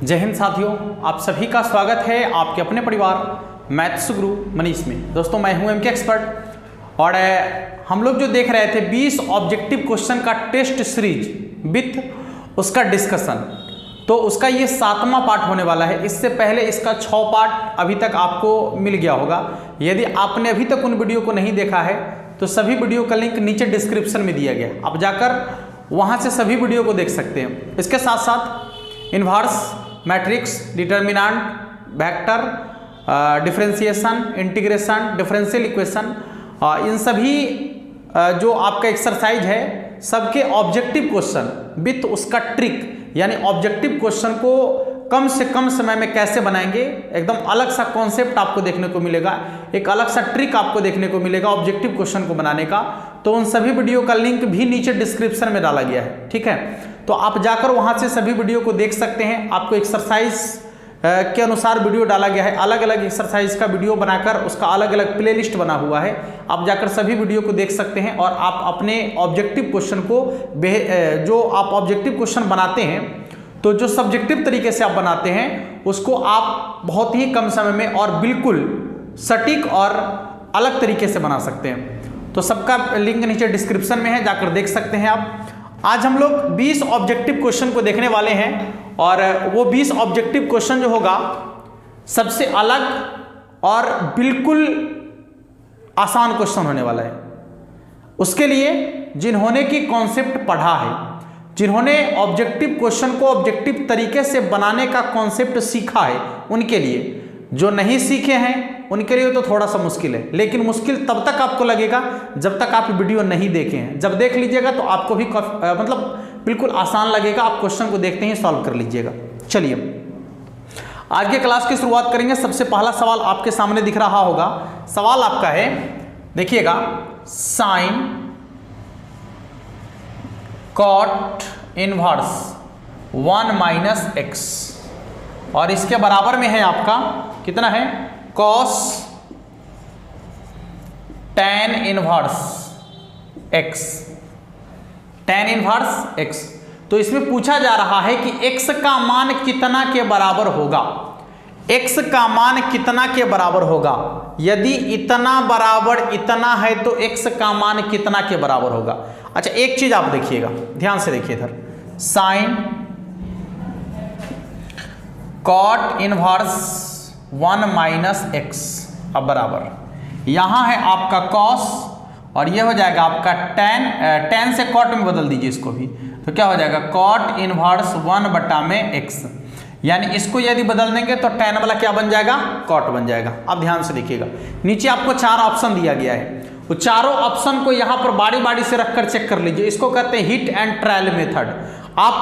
जय हिंद साथियों, आप सभी का स्वागत है आपके अपने परिवार मैथ्स गुरु मनीष में। दोस्तों मैं हूं एमके एक्सपर्ट और हम लोग जो देख रहे थे 20 ऑब्जेक्टिव क्वेश्चन का टेस्ट सीरीज विथ उसका डिस्कशन, तो उसका ये 7वां पार्ट होने वाला है। इससे पहले इसका 6 पार्ट अभी तक आपको मिल गया होगा। यदि आपने अभी तक उन वीडियो को नहीं देखा है तो सभी वीडियो का लिंक नीचे डिस्क्रिप्शन में दिया गया, आप जाकर वहाँ से सभी वीडियो को देख सकते हैं। इसके साथ साथ inverse, matrix, determinant, vector, differentiation, integration, differential equation, इन सभी जो आपका एक्सरसाइज है सबके ऑब्जेक्टिव क्वेश्चन विथ उसका ट्रिक, यानी ऑब्जेक्टिव क्वेश्चन को कम से कम समय में कैसे बनाएंगे, एकदम अलग सा कॉन्सेप्ट आपको देखने को मिलेगा, एक अलग सा ट्रिक आपको देखने को मिलेगा ऑब्जेक्टिव क्वेश्चन को बनाने का। तो उन सभी वीडियो का लिंक भी नीचे डिस्क्रिप्शन में डाला गया है, ठीक है। तो आप जाकर वहां से सभी वीडियो को देख सकते हैं। आपको एक्सरसाइज के अनुसार वीडियो डाला गया है, अलग अलग एक्सरसाइज का वीडियो बनाकर उसका अलग अलग प्लेलिस्ट बना हुआ है। आप जाकर सभी वीडियो को देख सकते हैं और आप अपने ऑब्जेक्टिव क्वेश्चन को जो आप ऑब्जेक्टिव क्वेश्चन बनाते हैं, तो जो सब्जेक्टिव तरीके से आप बनाते हैं उसको आप बहुत ही कम समय में और बिल्कुल सटीक और अलग तरीके से बना सकते हैं। तो सबका लिंक नीचे डिस्क्रिप्शन में है, जाकर देख सकते हैं आप। आज हम लोग 20 ऑब्जेक्टिव क्वेश्चन को देखने वाले हैं और वो 20 ऑब्जेक्टिव क्वेश्चन जो होगा सबसे अलग और बिल्कुल आसान क्वेश्चन होने वाला है। उसके लिए जिन्होंने की कॉन्सेप्ट पढ़ा है, जिन्होंने ऑब्जेक्टिव क्वेश्चन को ऑब्जेक्टिव तरीके से बनाने का कॉन्सेप्ट सीखा है, उनके लिए। जो नहीं सीखे हैं उनके लिए तो थोड़ा सा मुश्किल है, लेकिन मुश्किल तब तक आपको लगेगा जब तक आप वीडियो नहीं देखे हैं। जब देख लीजिएगा तो आपको भी मतलब बिल्कुल आसान लगेगा, आप क्वेश्चन को देखते ही सॉल्व कर लीजिएगा। चलिए आज के क्लास की शुरुआत करेंगे। सबसे पहला सवाल आपके सामने दिख रहा होगा। सवाल आपका है, देखिएगा, साइन कॉट इनवर्स 1 - x और इसके बराबर में है आपका कितना है, cos tan inverse x, tan inverse x। तो इसमें पूछा जा रहा है कि x का मान कितना के बराबर होगा, x का मान कितना के बराबर होगा। यदि इतना बराबर इतना है तो x का मान कितना के बराबर होगा। अच्छा, एक चीज आप देखिएगा, ध्यान से देखिए इधर, साइन कॉट इनवर्स 1 - x अब बराबर, यहां है आपका कॉस और यह हो जाएगा आपका tan से कॉट में बदल दीजिए इसको भी, तो क्या हो जाएगा, कॉट इनवर्स 1/x। यानी इसको यदि बदल देंगे तो tan वाला क्या बन जाएगा, कॉट बन जाएगा। अब ध्यान से देखिएगा, नीचे आपको 4 ऑप्शन दिया गया है, वो चारों ऑप्शन को यहां पर बारी बारी से रखकर चेक कर लीजिए। इसको कहते हैं हिट एंड ट्रायल मेथड। आप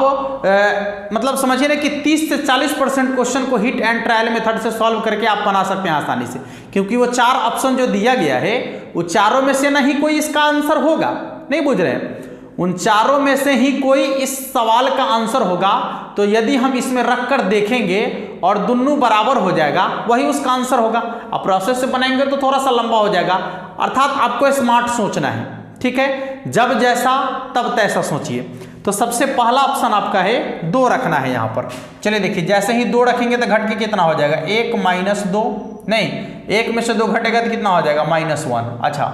मतलब समझिए ना कि 30 से 40% क्वेश्चन को हिट एंड ट्रायल मेथड से सॉल्व करके आप बना सकते हैं आसानी से, क्योंकि वो 4 ऑप्शन जो दिया गया है वो चारों में से नहीं कोई इसका आंसर होगा। नहीं बुझ रहे हैं, उन चारों में से ही कोई इस सवाल का आंसर होगा। तो यदि हम इसमें रखकर देखेंगे और दोनों बराबर हो जाएगा, वही उसका आंसर होगा। अब प्रोसेस से बनाएंगे तो थोड़ा सा लंबा हो जाएगा, अर्थात आपको स्मार्ट सोचना है, ठीक है। जब जैसा तब तैसा सोचिए। तो सबसे पहला ऑप्शन आपका है 2 रखना है यहाँ पर। चलिए देखिए, जैसे ही 2 रखेंगे तो घट के कितना हो जाएगा, 1 - 2, नहीं 1 में से 2 घटेगा तो कितना हो जाएगा, -1। अच्छा,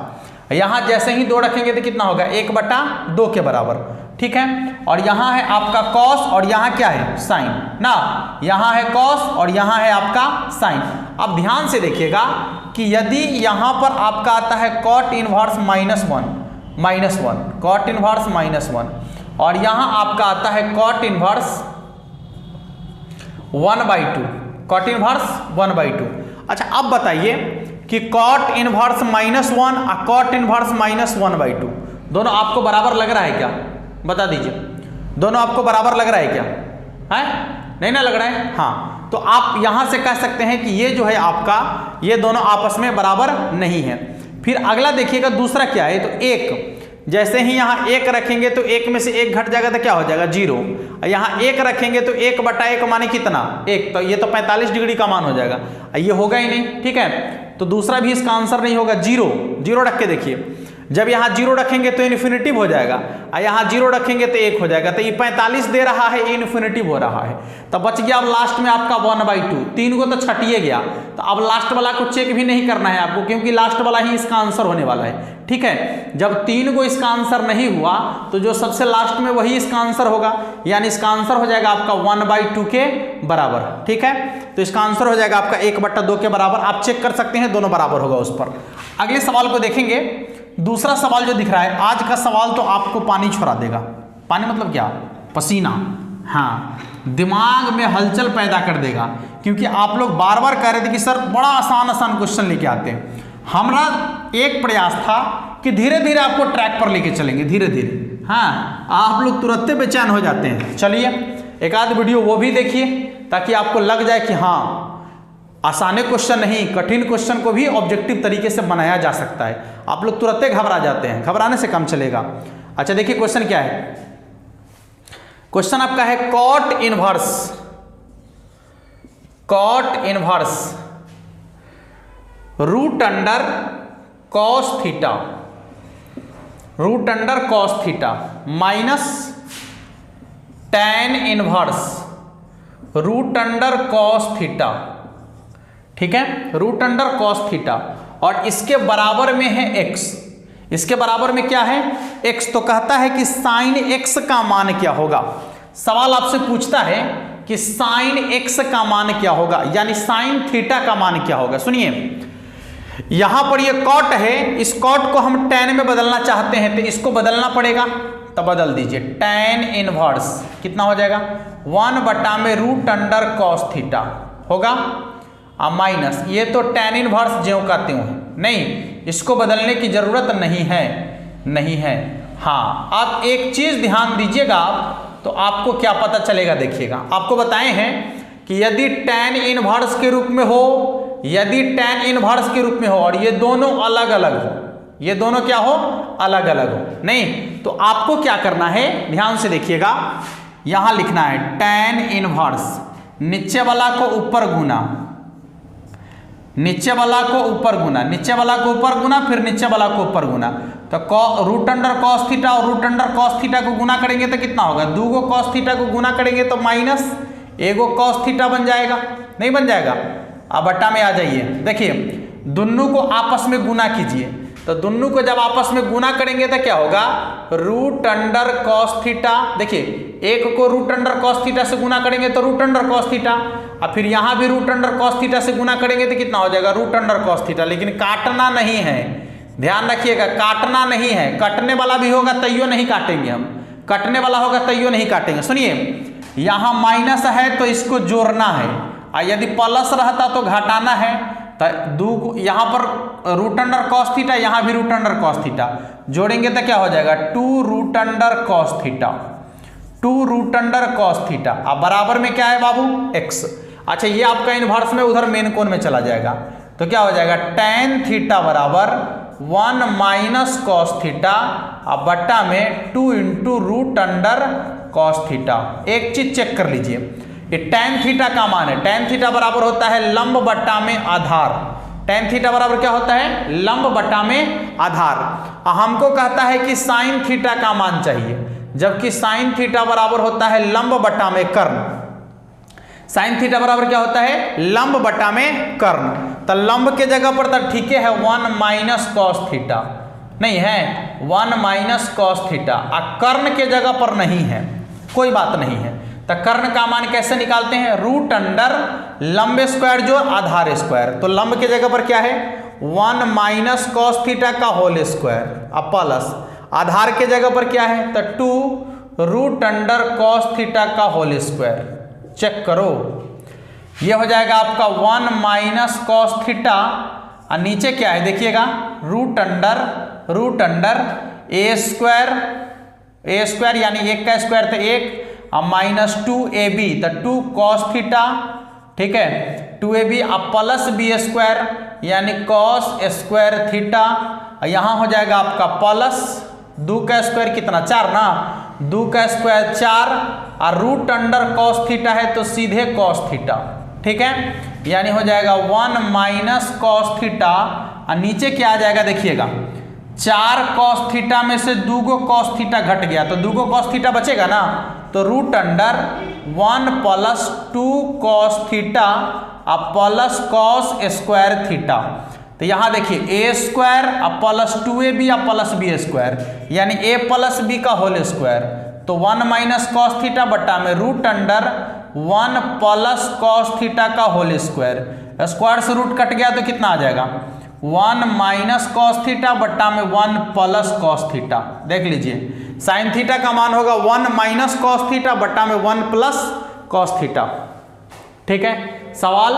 यहाँ जैसे ही 2 रखेंगे तो कितना होगा, 1/2 के बराबर, ठीक है। और यहाँ है आपका कॉस और यहाँ क्या है, साइन ना, यहाँ है कॉस और यहाँ है आपका साइन। अब ध्यान से देखिएगा कि यदि यहाँ पर आपका आता है कॉट इनवर्स -1, कॉट इनवर्स -1, और यहां आपका आता है कॉट इनवर्स 1/2, कॉट इनवर्स 1/2। अच्छा, अब बताइए कि कॉट इनवर्स -1 और कॉट इनवर्स -1/2 दोनों आपको बराबर लग रहा है क्या, बता दीजिए। दोनों आपको बराबर लग रहा है क्या, है नहीं ना लग रहा है? हाँ, तो आप यहां से कह सकते हैं कि ये जो है आपका, ये दोनों आपस में बराबर नहीं है। फिर अगला देखिएगा, दूसरा क्या है, तो 1, जैसे ही यहाँ 1 रखेंगे तो 1 में से 1 घट जाएगा तो क्या हो जाएगा, 0। यहाँ 1 रखेंगे तो 1/1 माने कितना, 1, तो ये तो 45 डिग्री का मान हो जाएगा, ये होगा ही नहीं, ठीक है। तो दूसरा भी इसका आंसर नहीं होगा, 0 रख के देखिए। जब यहाँ 0 रखेंगे तो इन्फिनिटिव हो जाएगा, और यहाँ 0 रखेंगे तो 1 हो जाएगा। तो ये 45 दे रहा है, ये इन्फिनिटिव हो रहा है। तो बच गया अब लास्ट में आपका 1/2। 3 को तो छटिए गया, तो अब लास्ट वाला को चेक भी नहीं करना है आपको, क्योंकि लास्ट वाला ही इसका आंसर होने वाला है। ठीक है, जब 3 को इसका आंसर नहीं हुआ तो जो सबसे लास्ट में वही इसका आंसर होगा, यानी इसका आंसर हो जाएगा आपका 1/2 के बराबर। ठीक है, तो इसका आंसर हो जाएगा आपका 1/2 के बराबर। आप चेक कर सकते हैं, दोनों बराबर होगा उस पर। अगले सवाल को देखेंगे। दूसरा सवाल जो दिख रहा है, आज का सवाल तो आपको पानी छोड़ा देगा। पानी मतलब क्या? पसीना। हाँ, दिमाग में हलचल पैदा कर देगा, क्योंकि आप लोग बार बार कह रहे थे कि सर बड़ा आसान आसान क्वेश्चन लेके आते हैं। हमारा एक प्रयास था कि धीरे धीरे आपको ट्रैक पर लेके चलेंगे, धीरे धीरे। हाँ, आप लोग तुरंत बेचैन हो जाते हैं। चलिए एक आध वीडियो वो भी देखिए, ताकि आपको लग जाए कि हाँ, आसान क्वेश्चन नहीं, कठिन क्वेश्चन को भी ऑब्जेक्टिव तरीके से बनाया जा सकता है। आप लोग तुरंत घबरा जाते हैं, घबराने से कम चलेगा। अच्छा देखिए क्वेश्चन क्या है। क्वेश्चन आपका है cot inverse root under cos theta minus tan inverse root under cos theta. ठीक है, रूट अंडर कॉस थीटा, और इसके बराबर में है x। इसके बराबर में क्या है? x। तो कहता है कि साइन x का मान क्या होगा। सवाल आपसे पूछता है कि साइन x का मान क्या होगा, यानी साइन थीटा का मान क्या होगा। सुनिए, यहां पर ये कॉट है, इस कॉट को हम tan में बदलना चाहते हैं, तो इसको बदलना पड़ेगा। तो बदल दीजिए, tan इनवर्स कितना हो जाएगा? 1/रूट अंडर कॉस थीटा होगा, माइनस ये तो tan इनवर्स ज्यों का त्यों है, नहीं इसको बदलने की जरूरत नहीं है। हाँ, आप एक चीज ध्यान दीजिएगा आप, तो आपको क्या पता चलेगा, देखिएगा। आपको बताए हैं कि यदि tan इनवर्स के रूप में हो, और ये दोनों अलग अलग हो, ये दोनों क्या हो? अलग अलग हो। नहीं तो आपको क्या करना है, ध्यान से देखिएगा। यहां लिखना है tan इनवर्स, नीचे वाला को ऊपर गुना, नीचे वाला को ऊपर गुना, फिर नीचे वाला को ऊपर गुना। तो रूट अंडर कॉस थीटा और रूट अंडर कॉस थीटा को गुना करेंगे तो कितना होगा? 2 को कॉस थीटा को गुना करेंगे तो माइनस 1 कॉस थीटा बन जाएगा, नहीं बन जाएगा? अब बट्टा में आ जाइए, देखिए दोनों को आपस में गुना कीजिए। तो दोनों को जब आपस में गुना करेंगे तो क्या होगा? Root under cos theta. देखिए, एक को रूट अंडर कॉस थीटा से गुना करेंगे तो रूट अंडर कॉस थीटा, और फिर यहां भी रूट अंडर कॉस थीटा से गुना करेंगे तो कितना हो जाएगा? Root under cos theta. लेकिन काटना नहीं है, ध्यान रखिएगा, काटना नहीं है। कटने वाला भी होगा तैयो नहीं काटेंगे हम, कटने वाला होगा तैयो नहीं काटेंगे। सुनिए, यहां माइनस है तो इसको जोड़ना है, और यदि प्लस रहता तो घटाना है। तो यहाँ पर रूट अंडर कॉस थीटा, यहाँ भी रूट अंडर कॉस थीटा, जोड़ेंगे तो क्या हो जाएगा? 2 root under cos theta, 2 root under cos theta. अब बराबर में क्या है बाबू? x। अच्छा, ये आपका इनवर्स में उधर मेन कोण में चला जाएगा, तो क्या हो जाएगा? tan थीटा बराबर 1 माइनस कॉस थीटा, अब बट्टा में 2 into root under cos theta. एक चीज चेक कर लीजिए, ये tan थीटा का मान है। tan थीटा बराबर होता है लंब बट्टा में आधार। tan थीटा बराबर क्या होता है? लंब बट्टा में आधार। हमको कहता है कि साइन थीटा का मान चाहिए, जबकि साइन थीटा बराबर होता है लंब बट्टा में कर्ण। साइन थीटा बराबर क्या होता है? लंब बट्टा में कर्ण। तो लंब के जगह पर तो ठीक है 1 माइनस कॉस थीटा, नहीं है 1 माइनस कॉस थीटा, और कर्ण के जगह पर नहीं है, कोई बात नहीं है। तो कर्ण का मान कैसे निकालते हैं? रूट अंडर लंब स्क्वायर जो आधार स्क्वायर। तो लंब के जगह पर क्या है? 1 माइनस कॉस थीटा का होल स्क्वायर, अब प्लस आधार के जगह पर क्या है? तो 2 रूट अंडर कॉस थीटा का होल स्क्वायर। चेक करो, ये हो जाएगा आपका 1 माइनस कॉस थीटा, और नीचे क्या है देखिएगा? रूट अंडर ए स्क्वायर, यानी 1 का स्क्वायर तो 1, अब माइनस 2ab, तो 2 कॉस थीटा। ठीक है, 2ab अब प्लस बी स्क्वायर, यानी कॉस स्क्वायर थीटा। यहां हो जाएगा आपका प्लस 2 का स्क्वायर कितना? 4 ना, 2 का स्क्वायर 4, और रूट अंडर कॉस थीटा है तो सीधे कॉस थीटा। ठीक है, यानी हो जाएगा 1 माइनस कॉस थीटा, और नीचे क्या आ जाएगा देखिएगा? 4 cos थीटा में से 2 cos थीटा घट गया तो 2 cos थीटा बचेगा ना, तो root under 1 plus 2 cos theta अब प्लस cos स्क्वायर थीटा। तो यहां देखिए a स्क्वायर अब प्लस 2ab अब प्लस b स्क्वायर, यानी a प्लस b का होल स्क्वायर। तो 1 माइनस cos थीटा बट्टा में root under 1 plus cos theta का होल स्क्वायर। स्क्वायर से रूट कट गया तो कितना आ जाएगा, 1 माइनस कॉस थीटा बट्टा में 1 प्लस कॉस थीटा। देख लीजिए साइन थीटा का मान होगा 1 माइनस कॉस थीटा बट्टा में 1 प्लस कॉस थीटा। ठीक है, सवाल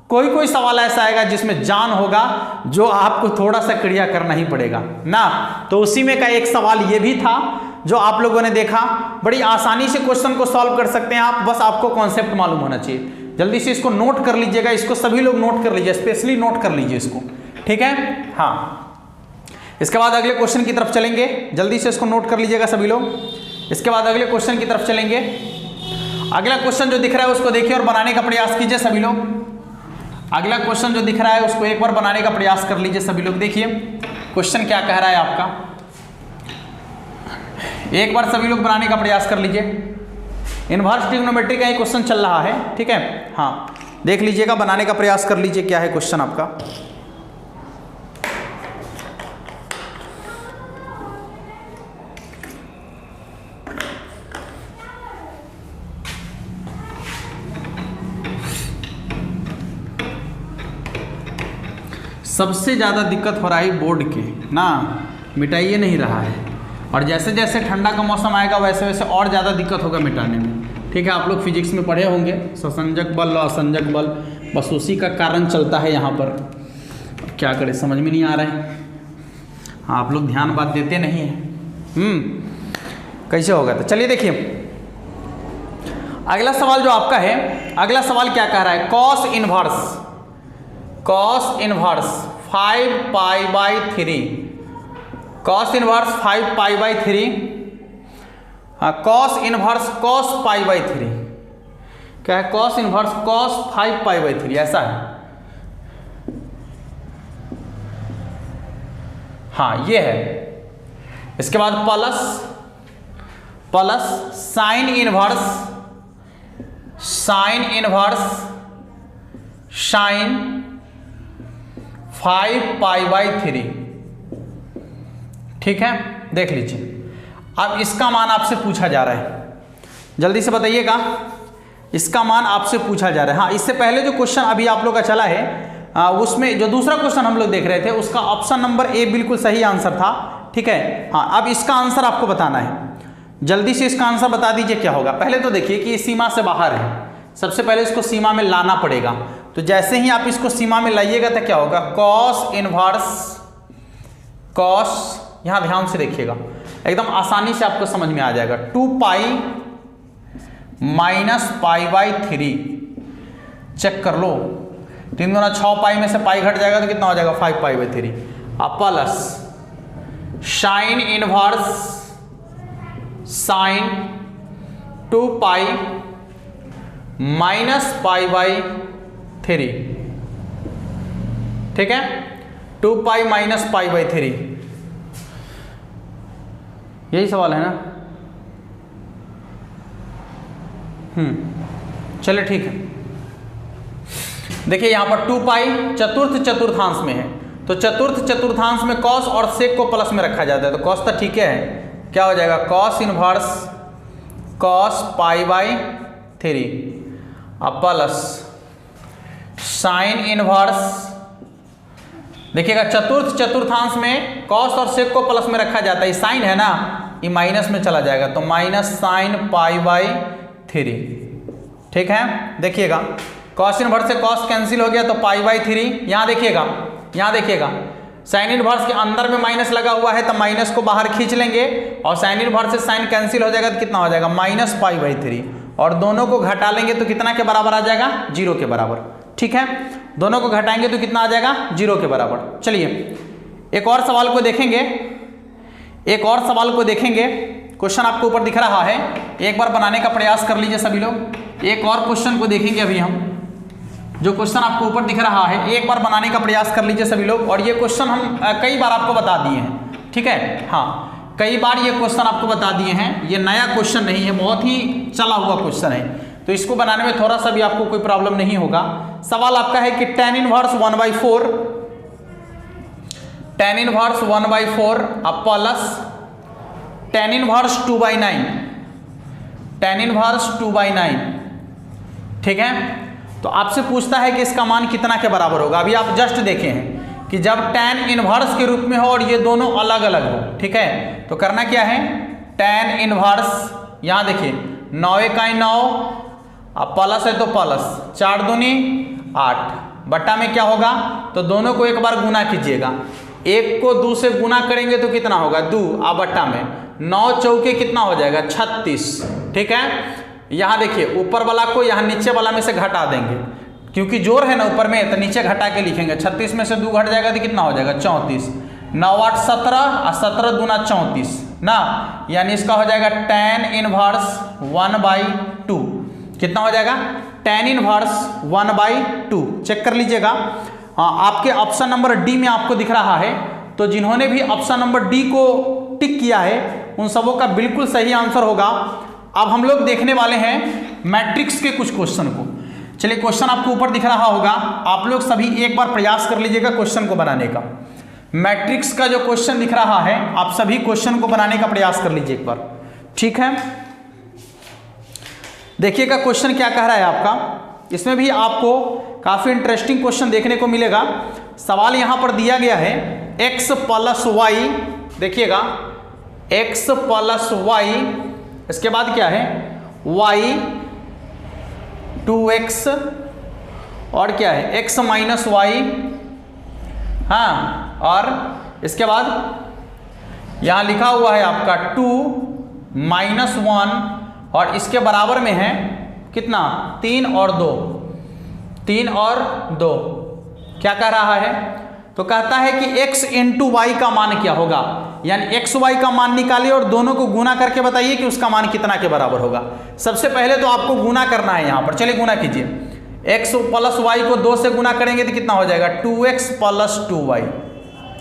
कोई सवाल ऐसा आएगा जिसमें जान होगा जो आपको थोड़ा सा क्रिया करना ही पड़ेगा ना, तो उसी में का एक सवाल ये भी था जो आप लोगों ने देखा। बड़ी आसानी से क्वेश्चन को सॉल्व कर सकते हैं आप, बस आपको कॉन्सेप्ट मालूम होना चाहिए। जल्दी से इसको नोट कर लीजिएगा, इसको सभी लोग नोट कर लीजिए, स्पेशली नोट कर लीजिए इसको। ठीक है, हाँ। इसके बाद अगले क्वेश्चन की तरफ चलेंगे, जल्दी से इसको नोट कर लीजिएगा सभी लोग। इसके बाद अगले क्वेश्चन की तरफ चलेंगे। अगला क्वेश्चन जो दिख रहा है उसको देखिए और बनाने का प्रयास कीजिए सभी लोग। अगला क्वेश्चन जो दिख रहा है उसको एक बार बनाने का प्रयास कर लीजिए सभी लोग। देखिए क्वेश्चन क्या कह रहा है आपका, एक बार सभी लोग बनाने का प्रयास कर लीजिए। इनवर्स ट्रिग्नोमेट्री का ये क्वेश्चन चल रहा है। ठीक है, हाँ, देख लीजिएगा, बनाने का प्रयास कर लीजिए क्या है क्वेश्चन आपका। सबसे ज़्यादा दिक्कत हो रहा है बोर्ड के ना, मिटाइए नहीं रहा है, और जैसे जैसे ठंडा का मौसम आएगा वैसे वैसे और ज़्यादा दिक्कत होगा मिटाने में। ठीक है, आप लोग फिजिक्स में पढ़े होंगे ससंजक बल और असंजक बल, बस उसी का कारण चलता है यहाँ पर। क्या करें समझ में नहीं आ रहा है। हाँ, आप लोग ध्यान बात देते नहीं हैं। कैसे होगा, तो चलिए देखिए अगला सवाल जो आपका है। अगला सवाल क्या कह रहा है, cos inverse 5 pi by 3, cos inverse 5 pi by 3, cos inverse cos pi by 3। क्या है, cos inverse cos 5 pi by 3, ऐसा है। हाँ ये है। इसके बाद plus sine inverse sine 5 pi by 3। ठीक है, देख लीजिए। अब इसका मान आपसे पूछा जा रहा है, जल्दी से बताइएगा, इसका मान आपसे पूछा जा रहा है। हाँ, इससे पहले जो क्वेश्चन अभी आप लोग का चला है उसमें जो दूसरा क्वेश्चन हम लोग देख रहे थे उसका ऑप्शन नंबर ए बिल्कुल सही आंसर था। ठीक है, हाँ, अब इसका आंसर आपको बताना है। जल्दी से इसका आंसर बता दीजिए क्या होगा। पहले तो देखिए कि ये सीमा से बाहर है, सबसे पहले इसको सीमा में लाना पड़ेगा। तो जैसे ही आप इसको सीमा में लाइएगा तो क्या होगा, कॉस इनवर्स कॉस, यहां ध्यान से देखिएगा एकदम आसानी से आपको समझ में आ जाएगा, 2 pi minus pi by 3। Check कर लो, 3 गुना 6 पाई में से पाई घट जाएगा तो कितना हो जाएगा, 5 पाई बाई 3। अब plus sine inverse sine 2 pi minus pi by 3। ठीक है, 2 पाई माइनस पाई बाई 3, यही सवाल है ना। चलिए ठीक है। देखिए यहां पर 2 पाई चतुर्थांश में है, तो चतुर्थांश में कॉस और सेक को प्लस में रखा जाता है, तो कॉस तो ठीक है, क्या हो जाएगा, cos inverse cos pi by 3 अब प्लस साइन इनवर्स। देखिएगा चतुर्थांश में कॉस और सेक को प्लस में रखा जाता है, साइन है ना, ये माइनस में चला जाएगा, तो माइनस साइन पाई बाई 3। ठीक है, देखिएगा कॉस इनवर्स से कॉस कैंसिल हो गया तो पाई बाई 3। यहाँ देखिएगा साइन इनवर्स के अंदर में माइनस लगा हुआ है तो माइनस को बाहर खींच लेंगे और साइन इनवर्स से साइन कैंसिल हो जाएगा तो कितना हो जाएगा, माइनस पाई बाई 3, और दोनों को घटा लेंगे तो कितना के बराबर आ जाएगा, 0 के बराबर। ठीक है, दोनों को घटाएंगे तो कितना आ जाएगा, 0 के बराबर। चलिए एक और सवाल को देखेंगे, क्वेश्चन आपको ऊपर दिख रहा है, एक बार बनाने का प्रयास कर लीजिए सभी लोग। एक और क्वेश्चन को देखेंगे अभी हम, जो क्वेश्चन आपको ऊपर दिख रहा है एक बार बनाने का प्रयास कर लीजिए सभी लोग। और ये क्वेश्चन हम कई बार आपको बता दिए हैं, ठीक है, हाँ कई बार ये क्वेश्चन आपको बता दिए हैं, ये नया क्वेश्चन नहीं है, बहुत ही चला हुआ क्वेश्चन है, तो इसको बनाने में थोड़ा सा भी आपको कोई प्रॉब्लम नहीं होगा। सवाल आपका है कि tan इनवर्स 1/4 tan इनवर्स 1/4 अब plus tan inverse 2/9 tan inverse 2/9, ठीक है। तो आपसे पूछता है कि इसका मान कितना के बराबर होगा। अभी आप जस्ट देखे हैं कि जब tan इनवर्स के रूप में हो और ये दोनों अलग अलग हो, ठीक है, तो करना क्या है, tan इनवर्स, यहाँ देखिए 9 × 9 अब प्लस है तो प्लस 4 दूनी 8 बट्टा में क्या होगा, तो दोनों को एक बार गुना कीजिएगा, एक को 2 से गुना करेंगे तो कितना होगा 2 अब बट्टा में 9 चौके कितना हो जाएगा 36, ठीक है। यहाँ देखिए ऊपर वाला को यहाँ नीचे वाला में से घटा देंगे, क्योंकि जोर है ना ऊपर में, तो नीचे घटा के लिखेंगे, 36 में से 2 घट जाएगा तो कितना हो जाएगा 34, 9 8 17 और 17 दूना 34 ना, यानी इसका हो जाएगा tan इनवर्स 1/2, कितना हो जाएगा tan इनवर्स 1/2, चेक कर लीजिएगा। हाँ, आपके ऑप्शन नंबर डी में आपको दिख रहा है, तो जिन्होंने भी ऑप्शन नंबर डी को टिक किया है उन सबों का बिल्कुल सही आंसर होगा। अब हम लोग देखने वाले हैं मैट्रिक्स के कुछ क्वेश्चन को। चलिए क्वेश्चन आपको ऊपर दिख रहा होगा, आप लोग सभी एक बार प्रयास कर लीजिएगा क्वेश्चन को बनाने का। मैट्रिक्स का जो क्वेश्चन दिख रहा है आप सभी क्वेश्चन को बनाने का प्रयास कर लीजिए एक बार, ठीक है। देखिएगा क्वेश्चन क्या कह रहा है आपका, इसमें भी आपको काफी इंटरेस्टिंग क्वेश्चन देखने को मिलेगा। सवाल यहां पर दिया गया है x + y, देखिएगा x + y, इसके बाद क्या है y 2x और क्या है x - y, हाँ, और इसके बाद यहां लिखा हुआ है आपका 2 - 1 और इसके बराबर में है कितना 3 और 2, 3 और 2, क्या कह रहा है, तो कहता है कि x × y का मान क्या होगा, यानी x y का मान निकालिए और दोनों को गुना करके बताइए कि उसका मान कितना के बराबर होगा। सबसे पहले तो आपको गुना करना है यहाँ पर, चलिए गुना कीजिए, x + y को 2 से गुना करेंगे तो कितना हो जाएगा 2x + 2y,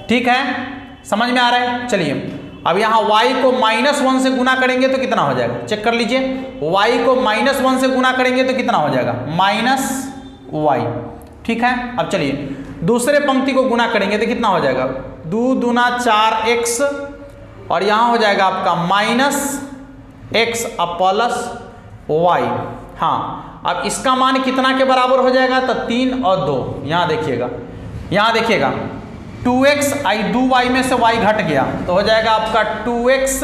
ठीक है, समझ में आ रहा है। चलिए अब यहाँ y को -1 से गुना करेंगे तो कितना हो जाएगा, चेक कर लीजिए, y को -1 से गुना करेंगे तो कितना हो जाएगा -y, ठीक है। अब चलिए दूसरे पंक्ति को गुना करेंगे तो कितना हो जाएगा 2 दूना 4x और यहाँ हो जाएगा आपका -x अब +y, हाँ। अब इसका मान कितना के बराबर हो जाएगा, तो 3 और 2, यहाँ देखिएगा, यहाँ देखिएगा 2x आई 2y में से y घट गया तो हो जाएगा आपका 2x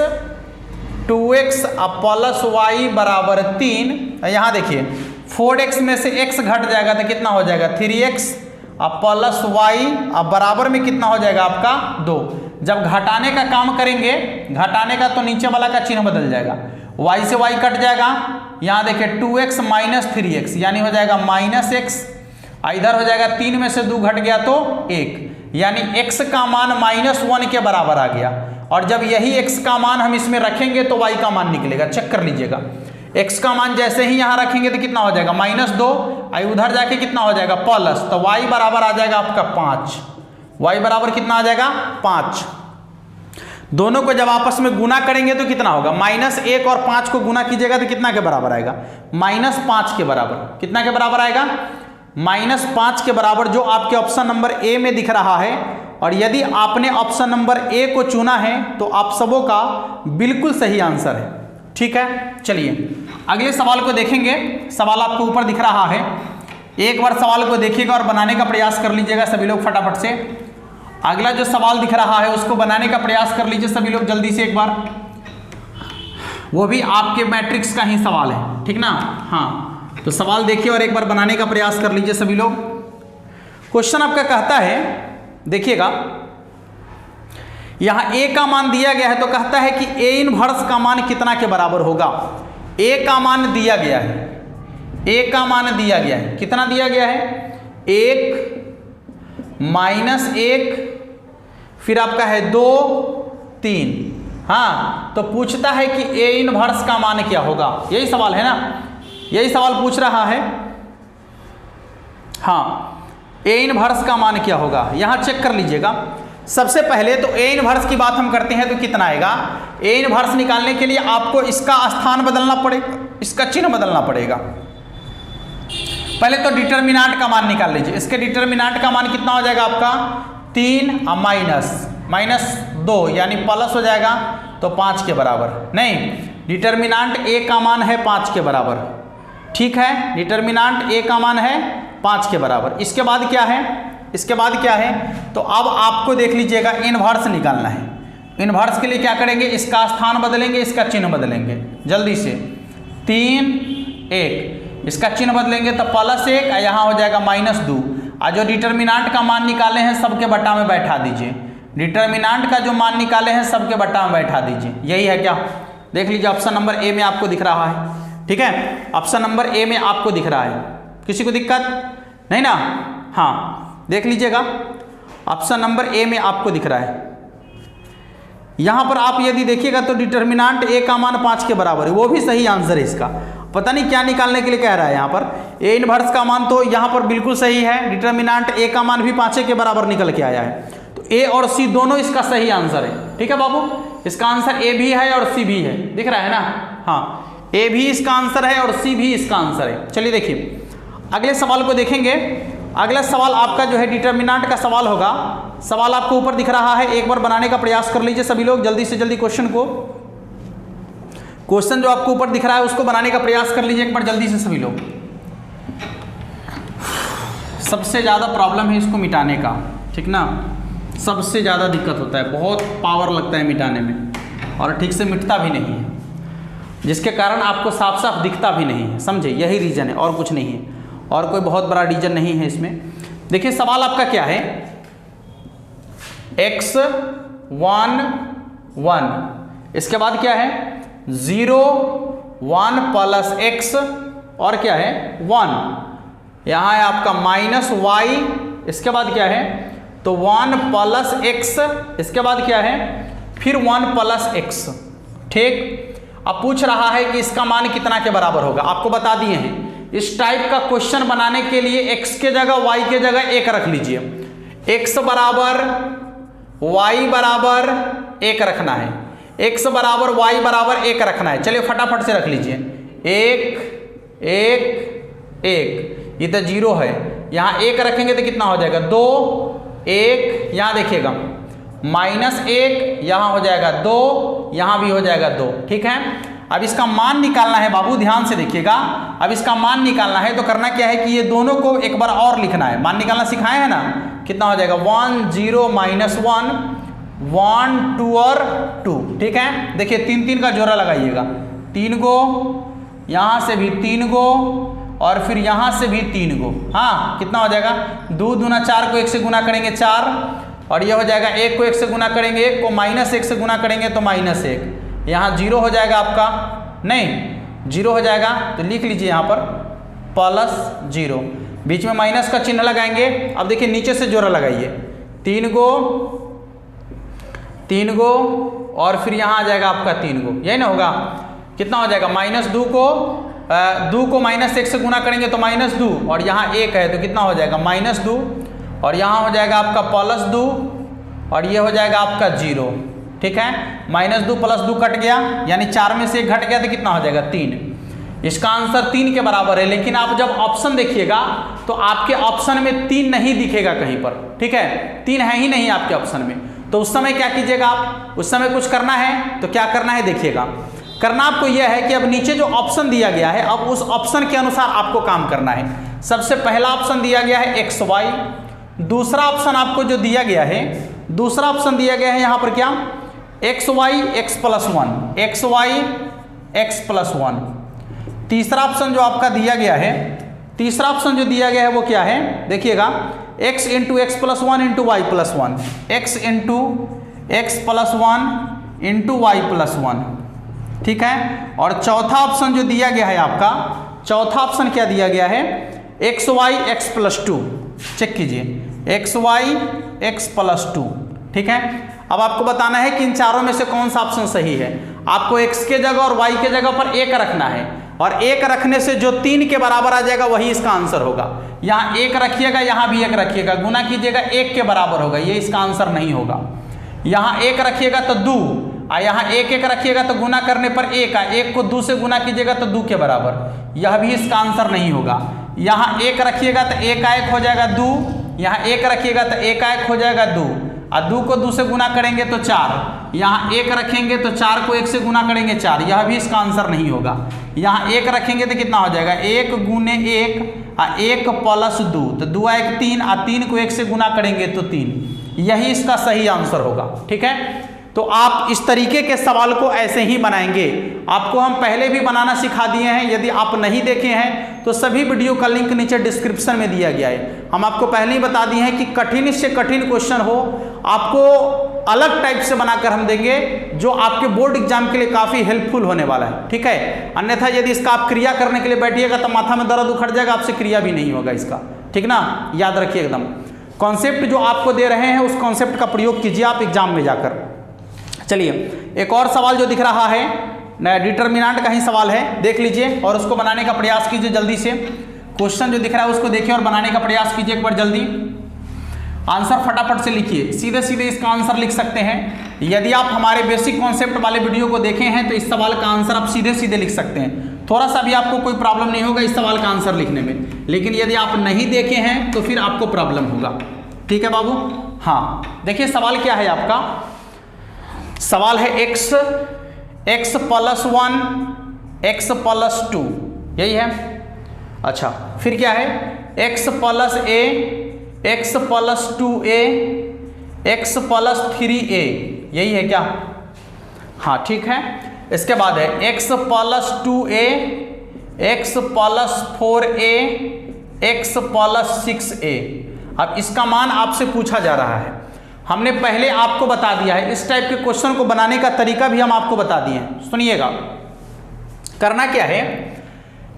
अब +y बराबर 3, यहाँ देखिए 4x में से x घट जाएगा तो कितना हो जाएगा 3x अब +y अब बराबर में कितना हो जाएगा आपका 2। जब घटाने का काम करेंगे, घटाने का, तो नीचे वाला का चिन्ह बदल जाएगा, y से y कट जाएगा, यहाँ देखिए 2x - 3x यानी हो जाएगा -x, इधर हो जाएगा 3 में से 2 घट गया तो 1, यानी x का मान -1 के बराबर आ गया। और जब यही x का मान हम इसमें रखेंगे तो y का मान निकलेगा, चेक कर लीजिएगा, x का मान जैसे ही यहाँ रखेंगे तो कितना हो जाएगा -2, आई उधर जाके कितना हो जाएगा प्लस, तो y बराबर आ जाएगा आपका 5, y बराबर कितना आ जाएगा 5। दोनों को जब आपस में गुना करेंगे तो कितना होगा -1 और 5 को गुना कीजिएगा तो कितना के बराबर आएगा -5 के बराबर, कितना के बराबर आएगा -5 के बराबर, जो आपके ऑप्शन नंबर ए में दिख रहा है। और यदि आपने ऑप्शन नंबर ए को चुना है तो आप सबों का बिल्कुल सही आंसर है, ठीक है। चलिए अगले सवाल को देखेंगे, सवाल आपको ऊपर दिख रहा है, एक बार सवाल को देखिएगा और बनाने का प्रयास कर लीजिएगा सभी लोग फटाफट से। अगला जो सवाल दिख रहा है उसको बनाने का प्रयास कर लीजिए सभी लोग जल्दी से एक बार, वो भी आपके मैट्रिक्स का ही सवाल है, ठीक ना, हाँ। तो सवाल देखिए और एक बार बनाने का प्रयास कर लीजिए सभी लोग। क्वेश्चन आपका कहता है, देखिएगा यहां a का मान दिया गया है, तो कहता है कि a इनवर्स का मान कितना के बराबर होगा। a का मान दिया गया है, a का मान दिया गया है, कितना दिया गया है 1 -1, फिर आपका है 2 3, हाँ। तो पूछता है कि a इनवर्स का मान क्या होगा, यही सवाल है ना, यही सवाल पूछ रहा है। हाँ, ए इनवर्स का मान क्या होगा यहाँ चेक कर लीजिएगा। सबसे पहले तो ए इनवर्स की बात हम करते हैं तो कितना आएगा। ए इनवर्स निकालने के लिए आपको इसका स्थान बदलना पड़ेगा, इसका चिन्ह बदलना पड़ेगा। पहले तो डिटर्मिनेंट का मान निकाल लीजिए। इसके डिटर्मिनेंट का मान कितना हो जाएगा आपका 3 -2 यानी प्लस हो जाएगा तो 5 के बराबर। नहीं, डिटर्मिनेंट ए का मान है 5 के बराबर, ठीक है, डिटर्मिनेंट ए का मान है 5 के बराबर। इसके बाद क्या है, इसके बाद क्या है, तो अब आपको देख लीजिएगा इनवर्स निकालना है। इनवर्स के लिए क्या करेंगे, इसका स्थान बदलेंगे, इसका चिन्ह बदलेंगे जल्दी से। 3 1 इसका चिन्ह बदलेंगे तो +1 यहाँ हो जाएगा -2। और जो डिटर्मिनेंट का मान निकाले हैं सबके बट्टा में बैठा दीजिए। डिटर्मिनेंट का जो मान निकाले हैं सबके बट्टा में बैठा दीजिए। यही है क्या, देख लीजिए ऑप्शन नंबर ए में आपको दिख रहा है, ठीक है, ऑप्शन नंबर ए में आपको दिख रहा है। किसी को दिक्कत नहीं ना, हाँ देख लीजिएगा ऑप्शन नंबर ए में आपको दिख रहा है। यहाँ पर आप यदि देखिएगा तो डिटर्मिनेंट ए का मान 5 के बराबर है, वो भी सही आंसर है इसका। पता नहीं क्या निकालने के लिए कह रहा है यहाँ पर। ए इनवर्स का मान तो यहाँ पर बिल्कुल सही है, डिटर्मिनेंट ए का मान भी 5 के बराबर निकल के आया है, तो ए और सी दोनों इसका सही आंसर है। ठीक है बाबू, इसका आंसर ए भी है और सी भी है, दिख रहा है ना, हाँ ए भी इसका आंसर है और सी भी इसका आंसर है। चलिए देखिए अगले सवाल को देखेंगे। अगला सवाल आपका जो है डिटर्मिनेंट का सवाल होगा। सवाल आपको ऊपर दिख रहा है, एक बार बनाने का प्रयास कर लीजिए सभी लोग, जल्दी से जल्दी क्वेश्चन को, क्वेश्चन जो आपको ऊपर दिख रहा है उसको बनाने का प्रयास कर लीजिए एक बार जल्दी से सभी लोग। सबसे ज़्यादा प्रॉब्लम है इसको मिटाने का, ठीक ना, सबसे ज़्यादा दिक्कत होता है, बहुत पावर लगता है मिटाने में और ठीक से मिटता भी नहीं है, जिसके कारण आपको साफ साफ दिखता भी नहीं है, समझे, यही रीज़न है और कुछ नहीं है, और कोई बहुत बड़ा रीजन नहीं है इसमें। देखिए सवाल आपका क्या है, x 1 1, इसके बाद क्या है 0 1 प्लस x और क्या है 1, यहाँ है आपका -y, इसके बाद क्या है तो 1 प्लस x, इसके बाद क्या है फिर 1 प्लस x, ठीक। अब पूछ रहा है कि इसका मान कितना के बराबर होगा, आपको बता दिए हैं। इस टाइप का क्वेश्चन बनाने के लिए x के जगह y के जगह 1 रख लीजिए, x बराबर y बराबर 1 रखना है, x बराबर y बराबर 1 रखना है। चलिए फटाफट से रख लीजिए, 1 1 1, ये तो 0 है, यहाँ 1 रखेंगे तो कितना हो जाएगा 2 1, यहाँ देखिएगा -1, यहाँ हो जाएगा 2, यहाँ भी हो जाएगा 2, ठीक है। अब इसका मान निकालना है बाबू, ध्यान से देखिएगा। अब इसका मान निकालना है तो करना क्या है कि ये दोनों को एक बार और लिखना है, मान निकालना सिखाए हैं ना, कितना हो जाएगा 1 0 -1 1 2 और 2, ठीक है। देखिए 3 3 का जोड़ा लगाइएगा, 3 गो, यहाँ से भी 3 गो और फिर यहाँ से भी 3 गो, हाँ कितना हो जाएगा 2 दूना 4 को 1 से गुना करेंगे 4, और ये हो जाएगा 1 को 1 से गुना करेंगे 1 को -1 से गुना करेंगे तो -1, यहाँ 0 हो जाएगा आपका, नहीं 0 हो जाएगा तो लिख लीजिए यहाँ पर +0, बीच में माइनस का चिन्ह लगाएंगे। अब देखिए नीचे से जोड़ा लगाइए, 3 गो और फिर यहाँ आ जाएगा आपका 3 गो, यही ना होगा, कितना हो जाएगा -2 को 2 को -1 से गुना करेंगे तो -2 और यहाँ 1 है तो कितना हो जाएगा -2 और यहाँ हो जाएगा आपका +2 और ये हो जाएगा आपका 0, ठीक है। -2 + 2 कट गया, यानी 4 में से 1 घट गया तो कितना हो जाएगा 3। इसका आंसर 3 के बराबर है, लेकिन आप जब ऑप्शन देखिएगा तो आपके ऑप्शन में 3 नहीं दिखेगा कहीं पर, ठीक है, 3 है ही नहीं आपके ऑप्शन में। तो उस समय क्या कीजिएगा आप, उस समय कुछ करना है तो क्या करना है देखिएगा, करना आपको यह है कि अब नीचे जो ऑप्शन दिया गया है अब उस ऑप्शन के अनुसार आपको काम करना है। सबसे पहला ऑप्शन दिया गया है XY, दूसरा ऑप्शन आपको जो दिया गया है, दूसरा ऑप्शन दिया गया है यहाँ पर क्या XY x + 1, XY x + 1। तीसरा ऑप्शन जो आपका दिया गया है, तीसरा ऑप्शन जो दिया गया है वो क्या है देखिएगा, x × x + 1 × y + 1, x × x + 1 × y + 1, ठीक है। और चौथा ऑप्शन जो दिया गया है आपका, चौथा ऑप्शन क्या दिया गया है XY x + 2, चेक कीजिए XY x + 2, ठीक है। अब आपको बताना है कि इन चारों में से कौन सा ऑप्शन सही है। आपको x के जगह और y के जगह पर 1 रखना है, और 1 रखने से जो 3 के बराबर आ जाएगा वही इसका आंसर होगा। यहाँ 1 रखिएगा, यहाँ भी 1 रखिएगा, गुना कीजिएगा 1 के बराबर होगा, ये इसका आंसर नहीं होगा। यहाँ 1 रखिएगा तो 2, और यहाँ 1 रखिएगा तो गुना करने पर 1 1 को 2 से गुना कीजिएगा तो 2 के बराबर, यह भी इसका आंसर नहीं होगा। यहाँ 1 रखिएगा तो 1 1 हो जाएगा 2, यहाँ 1 रखिएगा तो 1 1 हो जाएगा 2, और 2 को 2 से गुना करेंगे तो 4, यहाँ 1 रखेंगे तो 4 को 1 से गुना करेंगे 4, यह भी इसका आंसर नहीं होगा। यहाँ 1 रखेंगे तो कितना हो जाएगा 1 गुने 1 और 1 प्लस 2, तो 2 1 3, और 3 को 1 से गुना करेंगे तो 3, यही इसका सही आंसर होगा। ठीक है, तो आप इस तरीके के सवाल को ऐसे ही बनाएंगे। आपको हम पहले भी बनाना सिखा दिए हैं, यदि आप नहीं देखे हैं तो सभी वीडियो का लिंक नीचे डिस्क्रिप्शन में दिया गया है। हम आपको पहले ही बता दिए हैं कि कठिन से कठिन क्वेश्चन हो, आपको अलग टाइप से बनाकर हम देंगे जो आपके बोर्ड एग्जाम के लिए काफी हेल्पफुल होने वाला है। ठीक है, अन्यथा यदि इसका आप क्रिया करने के लिए बैठिएगा तो माथा में दर्द उखड़ जाएगा, आपसे क्रिया भी नहीं होगा इसका। ठीक ना, याद रखिए एकदम। कॉन्सेप्ट जो आपको दे रहे हैं उस कॉन्सेप्ट का प्रयोग कीजिए आप एग्जाम में जाकर। चलिए, एक और सवाल जो दिख रहा है डिटर्मिनेंट का ही सवाल है, देख लीजिए और उसको बनाने का प्रयास कीजिए जल्दी से। क्वेश्चन जो दिख रहा है उसको देखिए और बनाने का प्रयास कीजिए एक बार जल्दी। आंसर फटाफट से लिखिए, सीधे सीधे इसका आंसर लिख सकते हैं। यदि आप हमारे बेसिक कॉन्सेप्ट वाले वीडियो को देखे हैं तो इस सवाल का आंसर आप सीधे सीधे लिख सकते हैं, थोड़ा सा भी आपको कोई प्रॉब्लम नहीं होगा इस सवाल का आंसर लिखने में। लेकिन यदि आप नहीं देखे हैं तो फिर आपको प्रॉब्लम होगा। ठीक है बाबू, हाँ देखिए सवाल क्या है आपका। सवाल है x प्लस 1 x प्लस 2, यही है। अच्छा, फिर क्या है x plus a x plus 2a x plus 3a, यही है क्या? हाँ ठीक है। इसके बाद है x plus 2a x plus 4a x plus 6a। अब इसका मान आपसे पूछा जा रहा है, हमने पहले आपको बता दिया है। इस टाइप के क्वेश्चन को बनाने का तरीका भी हम आपको बता दिए हैं, सुनिएगा। करना क्या है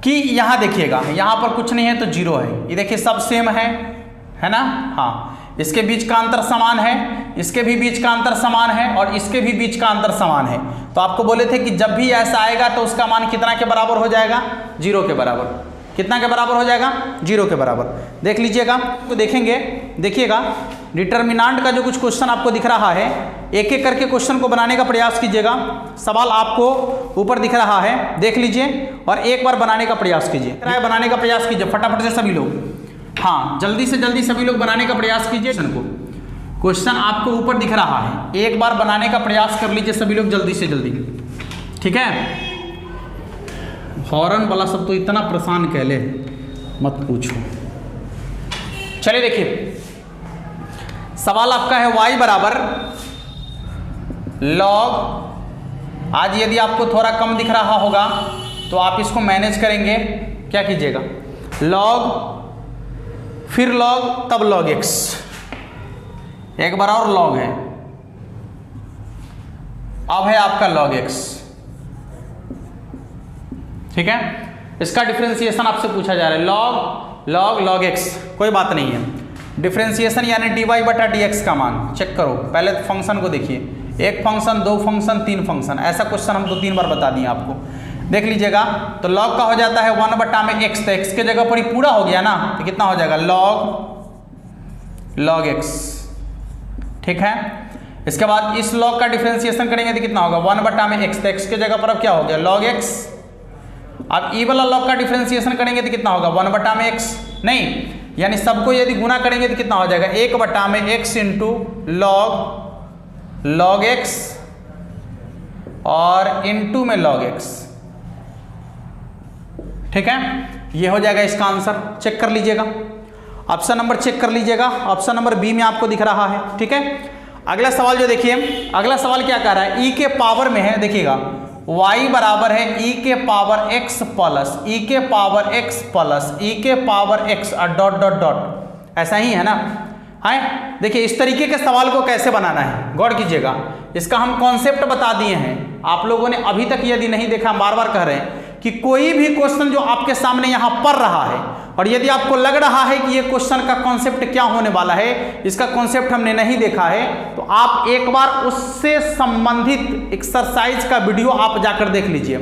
कि यहां देखिएगा, यहां पर कुछ नहीं है तो 0 है, ये देखिए सब सेम है ना। हाँ, इसके बीच का अंतर समान है, इसके भी बीच का अंतर समान है और इसके भी बीच का अंतर समान है। तो आपको बोले थे कि जब भी ऐसा आएगा तो उसका मान कितना के बराबर हो जाएगा? 0 के बराबर। कितना के बराबर हो जाएगा? 0 के बराबर। देख लीजिएगा, तो देखेंगे, देखिएगा डिटर्मिनेंट का जो कुछ क्वेश्चन आपको दिख रहा है, एक एक करके क्वेश्चन को बनाने का प्रयास कीजिएगा। सवाल आपको ऊपर दिख रहा है, देख लीजिए और एक बार बनाने का प्रयास कीजिए। बनाने का प्रयास कीजिए फटाफट से सभी लोग। हाँ, जल्दी से जल्दी सभी लोग बनाने का प्रयास कीजिए। क्वेश्चन आपको ऊपर दिख रहा है, एक बार बनाने का प्रयास कर लीजिए सभी लोग जल्दी से जल्दी। ठीक है, हॉर्न वाला सब तो इतना परेशान कहले मत पूछो। चलिए देखिए, सवाल आपका है y बराबर log। आज यदि आपको थोड़ा कम दिख रहा होगा तो आप इसको मैनेज करेंगे। क्या कीजिएगा? log, फिर log, तब log x, एक बार और log है, अब है आपका log x। ठीक है, इसका डिफरेंशिएशन आपसे पूछा जा रहा है, log x, कोई बात नहीं है। डिफरेंशिएशन यानी dy बटा dx का मान चेक करो। पहले फंक्शन को देखिए, एक फंक्शन, दो फंक्शन, तीन फंक्शन, ऐसा क्वेश्चन हम 2-3 बार बता दिए आपको। देख लीजिएगा, तो log का हो जाता है 1 बटा में x, तो x के जगह पर ही पूरा हो गया ना, तो कितना हो जाएगा? log x। ठीक है, इसके बाद इस log का डिफरेंशिएशन करेंगे तो कितना होगा? 1 बटा में x, तो x के जगह पर अब क्या हो गया? log x। अब ई वाला log का डिफरेंशिएशन करेंगे तो कितना होगा? 1 बटा में x, नहीं, यानी सबको यदि गुना करेंगे तो कितना हो जाएगा? 1 बटा में x इंटू log x और इंटू में log x। ठीक है, ये हो जाएगा इसका आंसर। चेक कर लीजिएगा, ऑप्शन नंबर चेक कर लीजिएगा, ऑप्शन नंबर बी में आपको दिख रहा है। ठीक है, अगला सवाल जो देखिए, अगला सवाल क्या कह रहा है? e के पावर में है, देखिएगा y बराबर है e के पावर x प्लस e के पावर x प्लस e के पावर x और डॉट डॉट डॉट, ऐसा ही है ना। है, देखिए इस तरीके के सवाल को कैसे बनाना है, गौर कीजिएगा। इसका हम कॉन्सेप्ट बता दिए हैं, आप लोगों ने अभी तक यदि नहीं देखा, बार बार कह रहे हैं कि कोई भी क्वेश्चन जो आपके सामने यहाँ पढ़ रहा है और यदि आपको लग रहा है कि ये क्वेश्चन का कॉन्सेप्ट क्या होने वाला है, इसका कॉन्सेप्ट हमने नहीं देखा है, तो आप एक बार उससे संबंधित एक्सरसाइज का वीडियो आप जाकर देख लीजिए।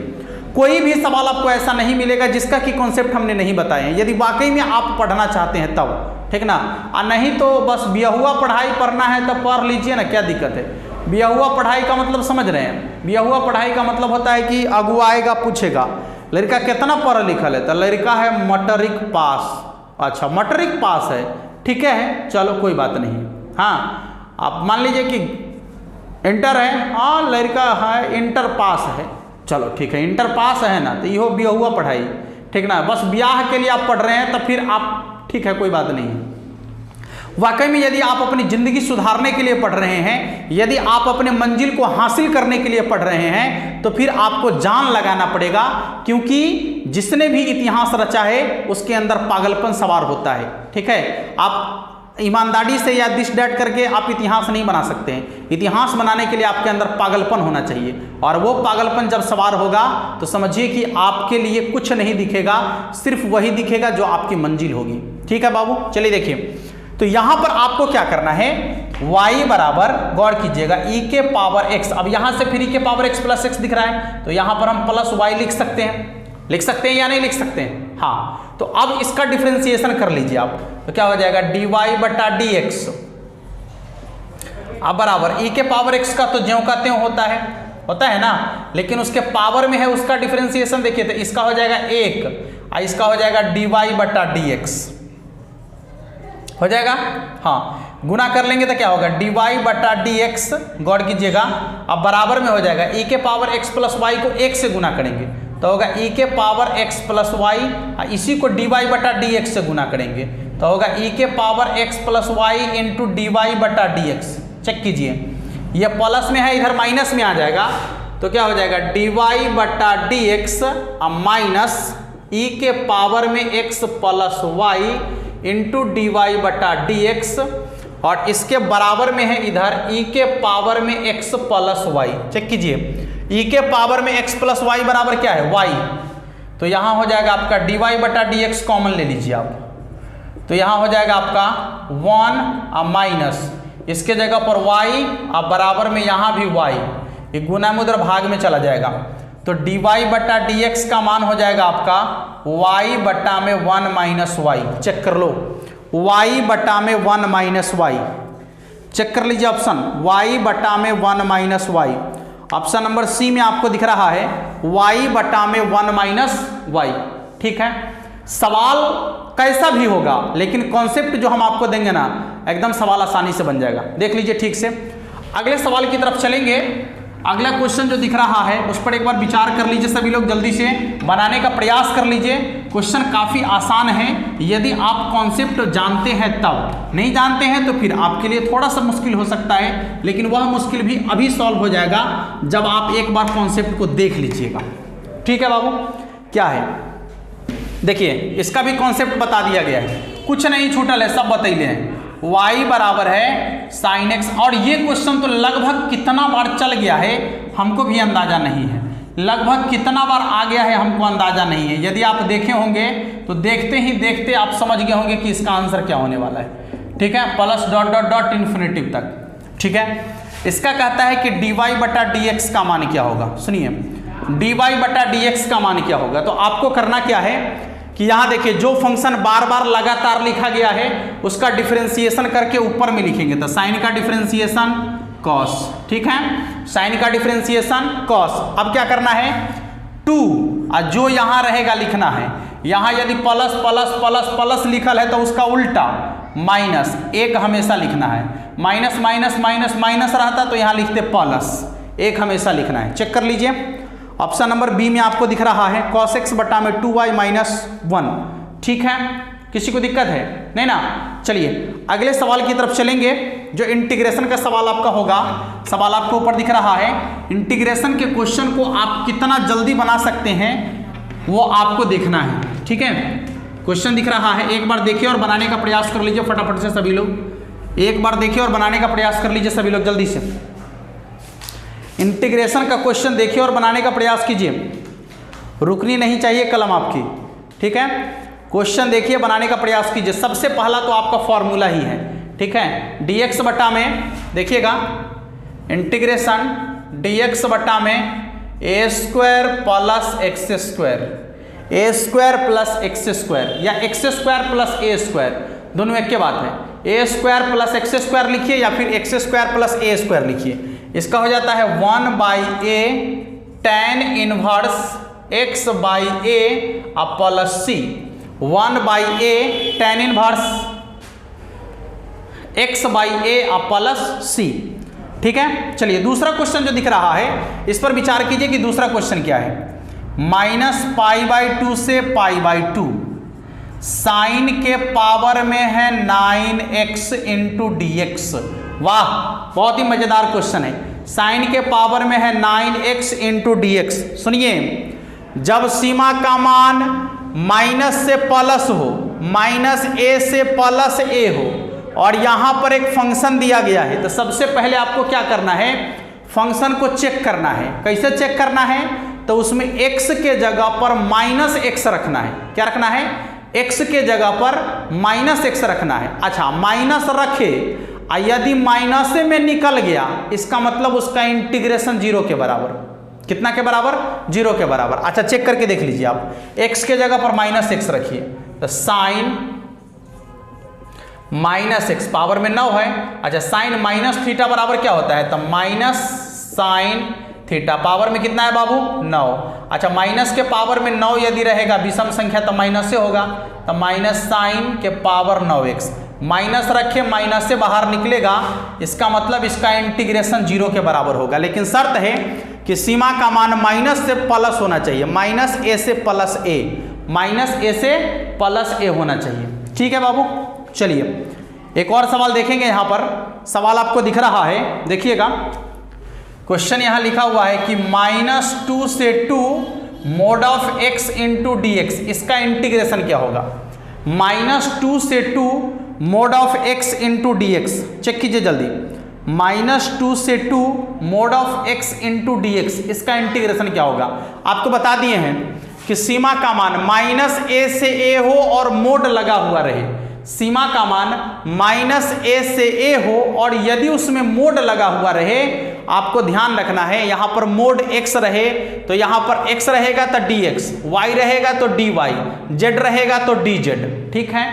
कोई भी सवाल आपको ऐसा नहीं मिलेगा जिसका कि कॉन्सेप्ट हमने नहीं बताए हैं, यदि वाकई में आप पढ़ना चाहते हैं तब, ठीक ना। और नहीं तो बस बिया हुआ पढ़ाई पढ़ना है तो पढ़ लीजिए ना, क्या दिक्कत है। बिया हुआ पढ़ाई का मतलब समझ रहे हैं, बिया हुआ पढ़ाई का मतलब होता है कि अगुआ आएगा पूछेगा लड़का कितना पढ़ा लिखल है, तो लड़का है मैट्रिक पास। अच्छा मैट्रिक पास है, ठीक है, चलो कोई बात नहीं। हाँ आप मान लीजिए कि इंटर है, हाँ लड़का है इंटर पास है, चलो ठीक है इंटर पास है ना, तो ये बिया हुआ पढ़ाई, ठीक ना। बस ब्याह के लिए आप पढ़ रहे हैं तो फिर आप ठीक है, कोई बात नहीं है। वाकई में यदि आप अपनी ज़िंदगी सुधारने के लिए पढ़ रहे हैं, यदि आप अपने मंजिल को हासिल करने के लिए पढ़ रहे हैं, तो फिर आपको जान लगाना पड़ेगा, क्योंकि जिसने भी इतिहास रचा है उसके अंदर पागलपन सवार होता है, ठीक है। आप ईमानदारी से या दिस डैट करके आप इतिहास नहीं बना सकते हैं। इतिहास बनाने के लिए आपके अंदर पागलपन होना चाहिए, और वो पागलपन जब सवार होगा तो समझिए कि आपके लिए कुछ नहीं दिखेगा, सिर्फ वही दिखेगा जो आपकी मंजिल होगी, ठीक है बाबू। चलिए देखिए, तो यहां पर आपको क्या करना है, y बराबर, गौर कीजिएगा, e के पावर x। अब यहां से फिर e के पावर x प्लस x दिख रहा है, तो यहां पर हम प्लस y लिख सकते हैं या नहीं लिख सकते हैं। हाँ तो अब इसका डिफरेंशिएशन कर लीजिए आप, तो क्या हो जाएगा dy बटा dx। अब बराबर e के पावर x का तो ज्यों का त्यों होता है ना, लेकिन उसके पावर में है, उसका डिफरेंशिएशन देखिए, तो इसका हो जाएगा 1 और इसका हो जाएगा dy बटा dx, हो जाएगा। हाँ गुना कर लेंगे तो क्या होगा dy बटा dx, गौर कीजिएगा, अब बराबर में हो जाएगा e के पावर x प्लस वाई को 1 से गुना करेंगे तो होगा e के पावर x प्लस वाई, इसी को dy बटा dx से गुना करेंगे तो होगा e के power x plus y into dy बटा dx। चेक कीजिए, ये प्लस में है, इधर माइनस में आ जाएगा, तो क्या हो जाएगा dy बटा dx माइनस e के पावर में x plus y into dy बटा dx, और इसके बराबर में है इधर e के पावर में x प्लस वाई। चेक कीजिए, e के पावर में x प्लस वाई बराबर क्या है y, तो यहां हो जाएगा आपका dy बटा dx, कॉमन ले लीजिए आप, तो यहां हो जाएगा आपका 1 माइनस इसके जगह पर y, अब बराबर में यहां भी y, ये गुना में उधर भाग में चला जाएगा, तो dy बटा dx का मान हो जाएगा आपका y बटा में 1 माइनस वाई। चेक कर लो, y बटा में 1 माइनस वाई, चेक कर लीजिए ऑप्शन, y बटा में 1 minus y. Option number C में आपको दिख रहा है y बटा में 1 माइनस वाई, ठीक है। सवाल कैसा भी होगा, लेकिन कॉन्सेप्ट जो हम आपको देंगे ना, एकदम सवाल आसानी से बन जाएगा। देख लीजिए ठीक से, अगले सवाल की तरफ चलेंगे। अगला क्वेश्चन जो दिख रहा है उस पर एक बार विचार कर लीजिए, सभी लोग जल्दी से बनाने का प्रयास कर लीजिए। क्वेश्चन काफ़ी आसान है, यदि आप कॉन्सेप्ट जानते हैं तब, नहीं जानते हैं तो फिर आपके लिए थोड़ा सा मुश्किल हो सकता है, लेकिन वह मुश्किल भी अभी सॉल्व हो जाएगा जब आप एक बार कॉन्सेप्ट को देख लीजिएगा, ठीक है बाबू। क्या है देखिए, इसका भी कॉन्सेप्ट बता दिया गया है, कुछ नहीं छूटल है, सब बतैले हैं। y बराबर है साइन x, और ये क्वेश्चन तो लगभग कितना बार चल गया है हमको भी अंदाजा नहीं है, लगभग कितना बार आ गया है हमको अंदाजा नहीं है। यदि आप देखे होंगे तो देखते ही देखते आप समझ गए होंगे कि इसका आंसर क्या होने वाला है, ठीक है, plus dot dot dot infinitive तक, ठीक है। इसका कहता है कि dy बटा dx का मान क्या होगा, सुनिए, dy बटा dx का मान क्या होगा। तो आपको करना क्या है कि यहाँ देखिए, जो फंक्शन बार बार लगातार लिखा गया है उसका डिफरेंशिएशन करके ऊपर में लिखेंगे, तो साइन का डिफरेंशिएशन कॉस, ठीक है, साइन का डिफरेंशिएशन कॉस। अब क्या करना है 2, और जो यहाँ रहेगा लिखना है, यहाँ यदि प्लस प्लस प्लस प्लस लिखल है तो उसका उल्टा माइनस, एक हमेशा लिखना है, माइनस माइनस माइनस माइनस रहता तो यहाँ लिखते प्लस, एक हमेशा लिखना है। चेक कर लीजिए, ऑप्शन नंबर बी में आपको दिख रहा है cos x बटा में 2y माइनस 1, ठीक है, किसी को दिक्कत है नहीं ना। चलिए अगले सवाल की तरफ चलेंगे, जो इंटीग्रेशन का सवाल आपका होगा। सवाल आपको ऊपर दिख रहा है, इंटीग्रेशन के क्वेश्चन को आप कितना जल्दी बना सकते हैं वो आपको देखना है, ठीक है। क्वेश्चन दिख रहा है, एक बार देखिए और बनाने का प्रयास कर लीजिए फटाफट से सभी लोग, एक बार देखिए और बनाने का प्रयास कर लीजिए सभी लोग जल्दी से। इंटीग्रेशन का क्वेश्चन देखिए और बनाने का प्रयास कीजिए, रुकनी नहीं चाहिए कलम आपकी, ठीक है। क्वेश्चन देखिए, बनाने का प्रयास कीजिए। सबसे पहला तो आपका फॉर्मूला ही है, ठीक है, dx बटा में देखिएगा, इंटीग्रेशन dx बटा में A square plus X square, A square plus X square या X square plus A square, दोनों एक के बात है। A square plus X square लिखिए या फिर X square plus A square लिखिए। इसका हो जाता है 1/a tan inverse x by A plus C, 1/a tan inverse x by A plus C. ठीक है, चलिए दूसरा क्वेश्चन जो दिख रहा है इस पर विचार कीजिए कि दूसरा क्वेश्चन क्या है। -π/2 से π/2 साइन के पावर में है 9x इंटू dx। वाह, बहुत ही मजेदार क्वेश्चन है। साइन के पावर में है 9x इंटू dx। सुनिए, जब सीमा का मान माइनस से प्लस हो, -a से +a हो और यहां पर एक फंक्शन दिया गया है, तो सबसे पहले आपको क्या करना है, फंक्शन को चेक करना है। कैसे चेक करना है, तो उसमें x के जगह पर -x रखना है। क्या रखना है, x के जगह पर -x रखना है। अच्छा, माइनस रखे, यदि माइनस में निकल गया इसका मतलब उसका इंटीग्रेशन 0 के बराबर। कितना के बराबर, 0 के बराबर। अच्छा, चेक करके देख लीजिए आप, x के जगह पर -x रखिए, तो साइन -x पावर में 9 है। अच्छा, साइन माइनस थीटा बराबर क्या होता है, तो माइनस साइन थीटा, पावर में कितना है बाबू, 9। अच्छा, माइनस के पावर में 9 यदि रहेगा विषम संख्या तो माइनस से होगा, तो माइनस साइन के पावर 9x, माइनस रखे, माइनस से बाहर निकलेगा, इसका मतलब इसका इंटीग्रेशन 0 के बराबर होगा। लेकिन शर्त है कि सीमा का मान माइनस से प्लस होना चाहिए, -a से +a, -a से +a होना चाहिए। ठीक है बाबू, चलिए एक और सवाल देखेंगे। यहाँ पर सवाल आपको दिख रहा है, देखिएगा। क्वेश्चन यहाँ लिखा हुआ है कि -2 से 2 mod of x into dx, इसका इंटीग्रेशन क्या होगा। -2 से 2 mod of x into dx, check कीजिए जल्दी। -2 से 2 mod of x into dx, इसका इंटीग्रेशन क्या होगा। आपको बता दिए हैं कि सीमा का मान -a से a हो और मोड लगा हुआ रहे। सीमा का मान -a से a हो और यदि उसमें मोड लगा हुआ रहे, आपको ध्यान रखना है, यहां पर मोड x रहे तो यहां पर x रहेगा तो dx, y रहेगा तो dy, z रहेगा तो dz। ठीक है,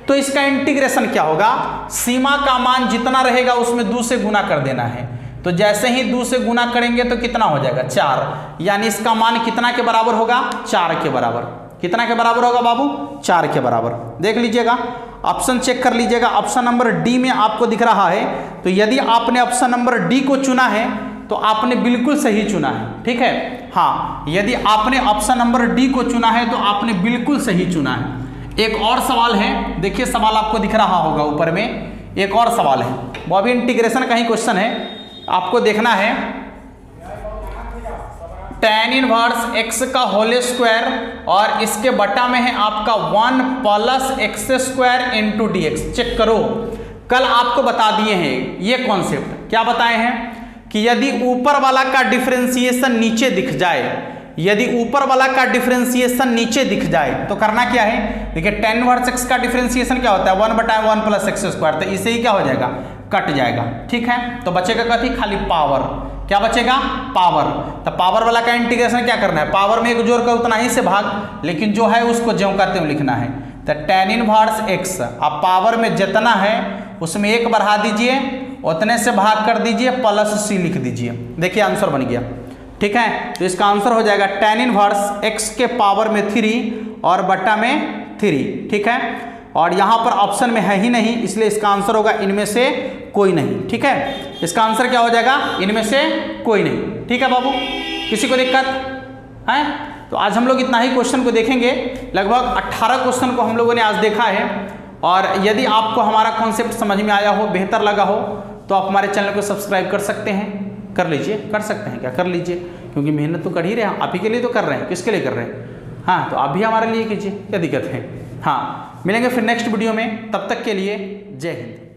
तो इसका इंटीग्रेशन क्या होगा, सीमा का मान जितना रहेगा उसमें 2 से गुना कर देना है। तो जैसे ही 2 से गुना करेंगे तो कितना हो जाएगा, 4, यानी इसका मान कितना के बराबर होगा, 4 के बराबर। कितना के बराबर होगा बाबू, 4 के बराबर। देख लीजिएगा, ऑप्शन चेक कर लीजिएगा। ऑप्शन नंबर डी में आपको दिख रहा है, तो यदि आपने ऑप्शन नंबर डी को चुना है तो आपने बिल्कुल सही चुना है। ठीक है, हाँ, यदि आपने ऑप्शन नंबर डी को चुना है तो आपने बिल्कुल सही चुना है। एक और सवाल है, देखिए सवाल आपको दिख रहा होगा ऊपर में, एक और सवाल है, वो अभी इंटीग्रेशन का ही क्वेश्चन है। आपको देखना है tan इनवर्स x का होल स्क्वायर और इसके बटा में है आपका 1 + x² इंटू dx। चेक करो, कल आपको बता दिए हैं ये कॉन्सेप्ट। क्या बताए हैं कि यदि ऊपर वाला का डिफरेंशिएशन नीचे दिख जाए, यदि ऊपर वाला का डिफरेंशिएशन नीचे दिख जाए तो करना क्या है। देखिए, tan इनवर्स x का डिफरेंशिएशन क्या होता है, 1/1 + x², तो इसे ही क्या हो जाएगा, कट जाएगा। ठीक है, तो बचेगा कथी, खाली पावर। क्या बचेगा, पावर। तो पावर वाला का इंटीग्रेशन क्या करना है, पावर में एक जोड़ कर उतना ही से भाग, लेकिन जो है उसको ज्यों का त्यों लिखना है। तो tan इनवर्स x, अब पावर में जितना है उसमें 1 बढ़ा दीजिए, उतने से भाग कर दीजिए, +c लिख दीजिए। देखिए आंसर बन गया। ठीक है, तो इसका आंसर हो जाएगा tan इनवर्स x के पावर में 3 और बट्टा में 3। ठीक है, और यहाँ पर ऑप्शन में है ही नहीं, इसलिए इसका आंसर होगा इनमें से कोई नहीं। ठीक है, इसका आंसर क्या हो जाएगा, इनमें से कोई नहीं। ठीक है बाबू, किसी को दिक्कत है? तो आज हम लोग इतना ही क्वेश्चन को देखेंगे। लगभग 18 क्वेश्चन को हम लोगों ने आज देखा है। और यदि आपको हमारा कॉन्सेप्ट समझ में आया हो, बेहतर लगा हो, तो आप हमारे चैनल को सब्सक्राइब कर सकते हैं। कर लीजिए, कर सकते हैं, क्या कर लीजिए, क्योंकि मेहनत तो कर ही रहे हैं, आप ही के लिए तो कर रहे हैं, किसके लिए कर रहे हैं। हाँ, तो आप भी हमारे लिए कीजिए, क्या दिक्कत है। हाँ, मिलेंगे फिर नेक्स्ट वीडियो में, तब तक के लिए जय हिंद।